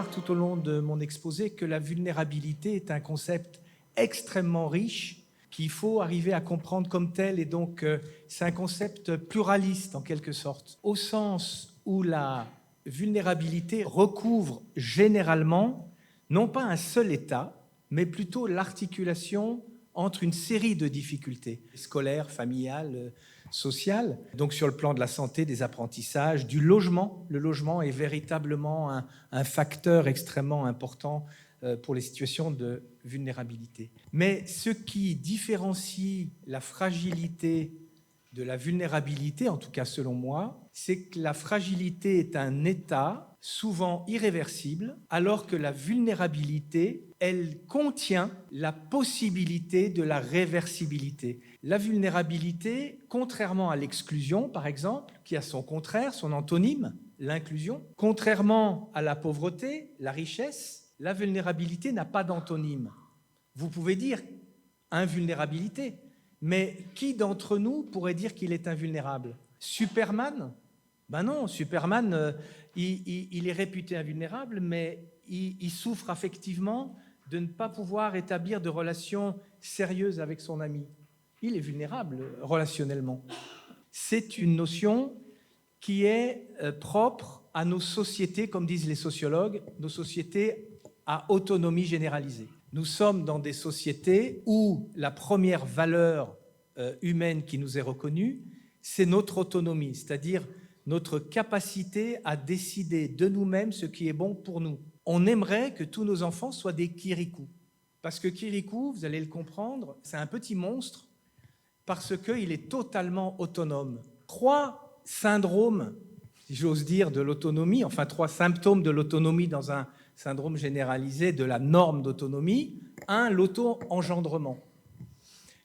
voir tout au long de mon exposé que la vulnérabilité est un concept extrêmement riche qu'il faut arriver à comprendre comme tel. Et donc, c'est un concept pluraliste, en quelque sorte, au sens où la vulnérabilité recouvre généralement, non pas un seul état, mais plutôt l'articulation entre une série de difficultés scolaires, familiales, sociales, donc sur le plan de la santé, des apprentissages, du logement. Le logement est véritablement un facteur extrêmement important pour les situations de vulnérabilité. Mais ce qui différencie la fragilité de la vulnérabilité, en tout cas selon moi, c'est que la fragilité est un état souvent irréversible, alors que la vulnérabilité, elle contient la possibilité de la réversibilité. La vulnérabilité, contrairement à l'exclusion, par exemple, qui a son contraire, son antonyme, l'inclusion, contrairement à la pauvreté, la richesse, la vulnérabilité n'a pas d'antonyme. Vous pouvez dire invulnérabilité, mais qui d'entre nous pourrait dire qu'il est invulnérable? Superman? Ben non, Superman, il est réputé invulnérable, mais il souffre affectivement de ne pas pouvoir établir de relations sérieuses avec son ami. Il est vulnérable relationnellement. C'est une notion qui est propre à nos sociétés, comme disent les sociologues, nos sociétés à autonomie généralisée. Nous sommes dans des sociétés où la première valeur humaine qui nous est reconnue, c'est notre autonomie, c'est-à-dire notre capacité à décider de nous-mêmes ce qui est bon pour nous. On aimerait que tous nos enfants soient des Kirikou, parce que Kirikou, vous allez le comprendre, c'est un petit monstre, parce qu'il est totalement autonome. 3 syndromes, si j'ose dire, de l'autonomie, enfin 3 symptômes de l'autonomie dans un syndrome généralisé de la norme d'autonomie. 1, l'auto-engendrement.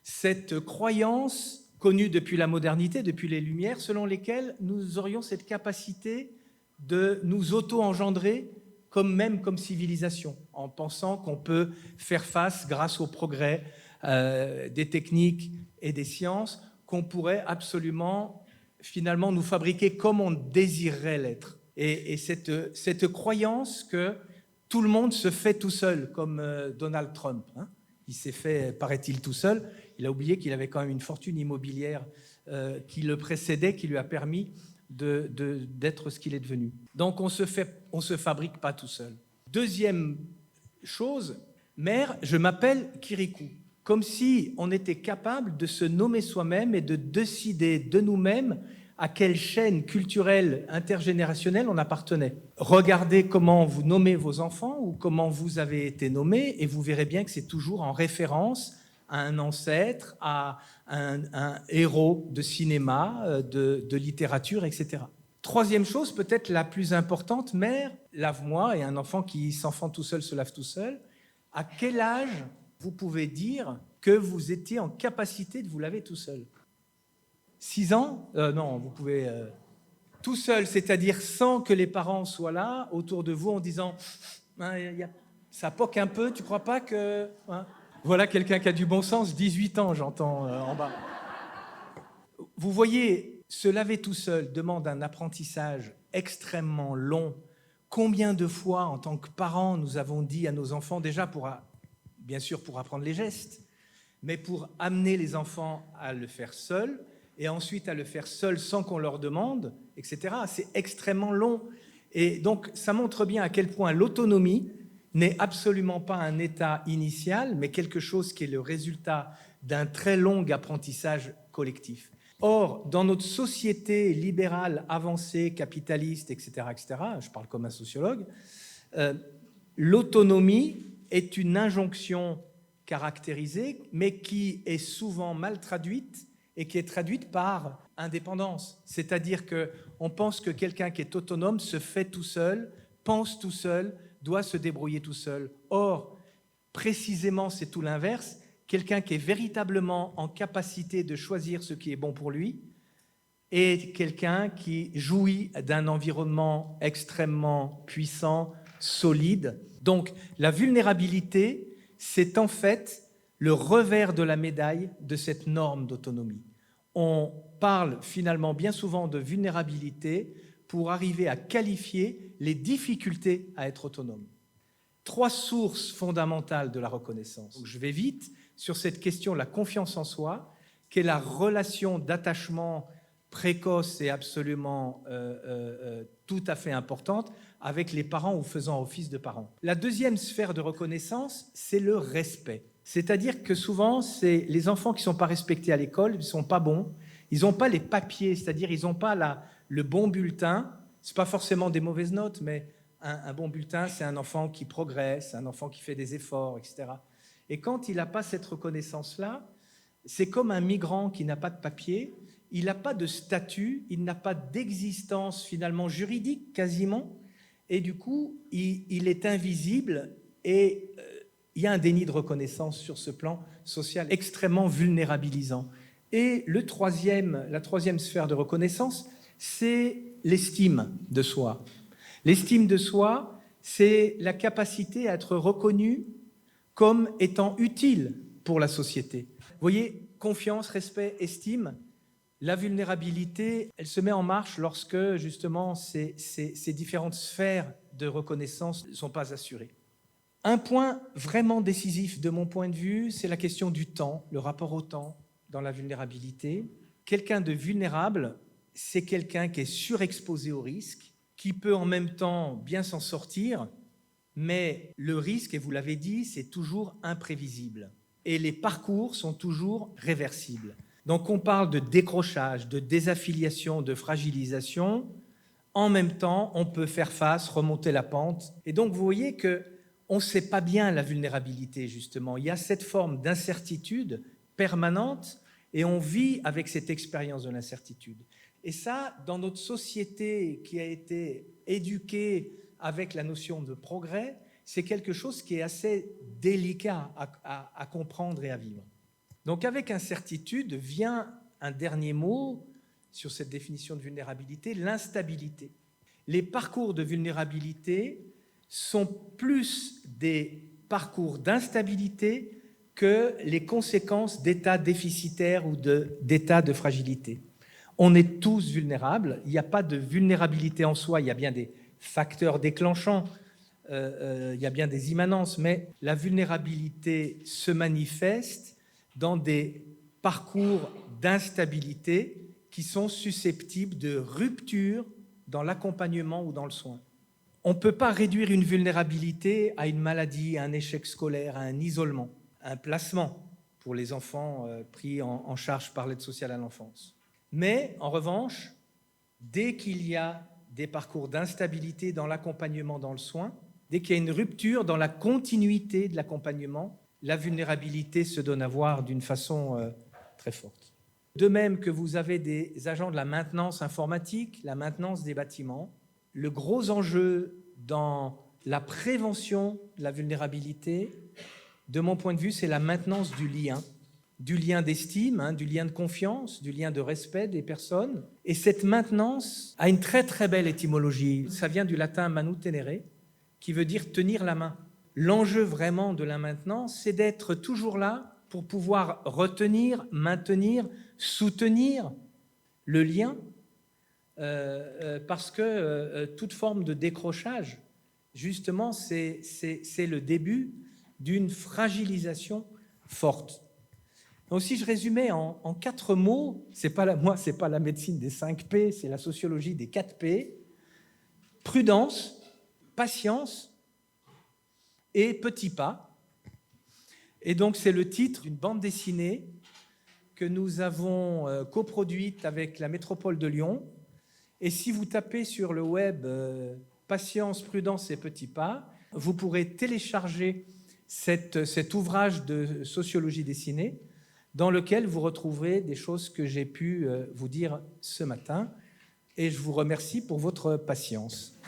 Cette croyance connue depuis la modernité, depuis les Lumières, selon lesquelles nous aurions cette capacité de nous auto-engendrer même comme civilisation, en pensant qu'on peut faire face, grâce au progrès des techniques et des sciences, qu'on pourrait absolument, finalement, nous fabriquer comme on désirerait l'être. Et cette croyance que tout le monde se fait tout seul, comme Donald Trump. Il s'est fait, paraît-il, tout seul. Il a oublié qu'il avait quand même une fortune immobilière qui le précédait, qui lui a permis d'être ce qu'il est devenu. Donc on se fabrique pas tout seul. Deuxième chose, mère, je m'appelle Kirikou. Comme si on était capable de se nommer soi-même et de décider de nous-mêmes à quelle chaîne culturelle intergénérationnelle on appartenait. Regardez comment vous nommez vos enfants ou comment vous avez été nommé et vous verrez bien que c'est toujours en référence à un ancêtre, à un héros de cinéma, de littérature, etc. Troisième chose, peut-être la plus importante, mère, lave-moi, et un enfant qui s'enfante tout seul se lave tout seul. À quel âge vous pouvez dire que vous étiez en capacité de vous laver tout seul? 6 ans? Non, vous pouvez... tout seul, c'est-à-dire sans que les parents soient là, autour de vous, en disant ça poque un peu, tu crois pas que... Voilà quelqu'un qui a du bon sens, 18 ans, j'entends en bas. Vous voyez, se laver tout seul demande un apprentissage extrêmement long. Combien de fois, en tant que parents, nous avons dit à nos enfants, déjà bien sûr pour apprendre les gestes, mais pour amener les enfants à le faire seuls, et ensuite à le faire seuls sans qu'on leur demande, etc. C'est extrêmement long. Et donc, ça montre bien à quel point l'autonomie n'est absolument pas un état initial, mais quelque chose qui est le résultat d'un très long apprentissage collectif. Or, dans notre société libérale, avancée, capitaliste, etc., je parle comme un sociologue, l'autonomie est une injonction caractérisée, mais qui est souvent mal traduite et qui est traduite par indépendance. C'est-à-dire qu'on pense que quelqu'un qui est autonome se fait tout seul, pense tout seul, doit se débrouiller tout seul. Or, précisément, c'est tout l'inverse. Quelqu'un qui est véritablement en capacité de choisir ce qui est bon pour lui est quelqu'un qui jouit d'un environnement extrêmement puissant, solide. Donc, la vulnérabilité, c'est en fait le revers de la médaille de cette norme d'autonomie. On parle finalement bien souvent de vulnérabilité pour arriver à qualifier les difficultés à être autonome. 3 sources fondamentales de la reconnaissance. Donc, je vais vite sur cette question, la confiance en soi, qui est la relation d'attachement précoce et absolument tout à fait importante avec les parents ou faisant office de parents. La deuxième sphère de reconnaissance, c'est le respect. C'est-à-dire que souvent, c'est les enfants qui ne sont pas respectés à l'école, ils ne sont pas bons, ils n'ont pas les papiers, c'est-à-dire ils n'ont pas le bon bulletin. Ce n'est pas forcément des mauvaises notes, mais un bon bulletin, c'est un enfant qui progresse, un enfant qui fait des efforts, etc. Et quand il n'a pas cette reconnaissance-là, c'est comme un migrant qui n'a pas de papier, il n'a pas de statut, il n'a pas d'existence finalement juridique quasiment, et du coup, il est invisible et il y a un déni de reconnaissance sur ce plan social extrêmement vulnérabilisant. Et la troisième sphère de reconnaissance, c'est l'estime de soi. L'estime de soi, c'est la capacité à être reconnu comme étant utile pour la société. Vous voyez, confiance, respect, estime, la vulnérabilité, elle se met en marche lorsque, justement, ces différentes sphères de reconnaissance ne sont pas assurées. Un point vraiment décisif de mon point de vue, c'est la question du temps, le rapport au temps dans la vulnérabilité. Quelqu'un de vulnérable, c'est quelqu'un qui est surexposé au risque, qui peut en même temps bien s'en sortir, mais le risque, et vous l'avez dit, c'est toujours imprévisible. Et les parcours sont toujours réversibles. Donc on parle de décrochage, de désaffiliation, de fragilisation. En même temps, on peut faire face, remonter la pente. Et donc vous voyez qu'on ne sait pas bien la vulnérabilité, justement. Il y a cette forme d'incertitude permanente et on vit avec cette expérience de l'incertitude. Et ça, dans notre société qui a été éduquée avec la notion de progrès, c'est quelque chose qui est assez délicat à comprendre et à vivre. Donc avec incertitude vient un dernier mot sur cette définition de vulnérabilité, l'instabilité. Les parcours de vulnérabilité sont plus des parcours d'instabilité que les conséquences d'états déficitaires ou d'états de fragilité. On est tous vulnérables, il n'y a pas de vulnérabilité en soi, il y a bien des facteurs déclenchants, il y a bien des immanences, mais la vulnérabilité se manifeste dans des parcours d'instabilité qui sont susceptibles de rupture dans l'accompagnement ou dans le soin. On ne peut pas réduire une vulnérabilité à une maladie, à un échec scolaire, à un isolement, à un placement pour les enfants pris en charge par l'aide sociale à l'enfance. Mais, en revanche, dès qu'il y a des parcours d'instabilité dans l'accompagnement, dans le soin, dès qu'il y a une rupture dans la continuité de l'accompagnement, la vulnérabilité se donne à voir d'une façon très forte. De même que vous avez des agents de la maintenance informatique, la maintenance des bâtiments, le gros enjeu dans la prévention de la vulnérabilité, de mon point de vue, c'est la maintenance du lien d'estime, du lien de confiance, du lien de respect des personnes. Et cette maintenance a une très très belle étymologie. Ça vient du latin manutenere, qui veut dire tenir la main. L'enjeu vraiment de la maintenance, c'est d'être toujours là pour pouvoir retenir, maintenir, soutenir le lien, parce que toute forme de décrochage, justement, c'est le début d'une fragilisation forte. Donc, si je résumais en 4 mots, c'est pas la médecine des 5 P, c'est la sociologie des 4 P. Prudence, patience et petits pas. Et donc, c'est le titre d'une bande dessinée que nous avons coproduite avec la métropole de Lyon. Et si vous tapez sur le web patience, prudence et petits pas, vous pourrez télécharger cet ouvrage de sociologie dessinée dans lequel vous retrouverez des choses que j'ai pu vous dire ce matin. Et je vous remercie pour votre patience.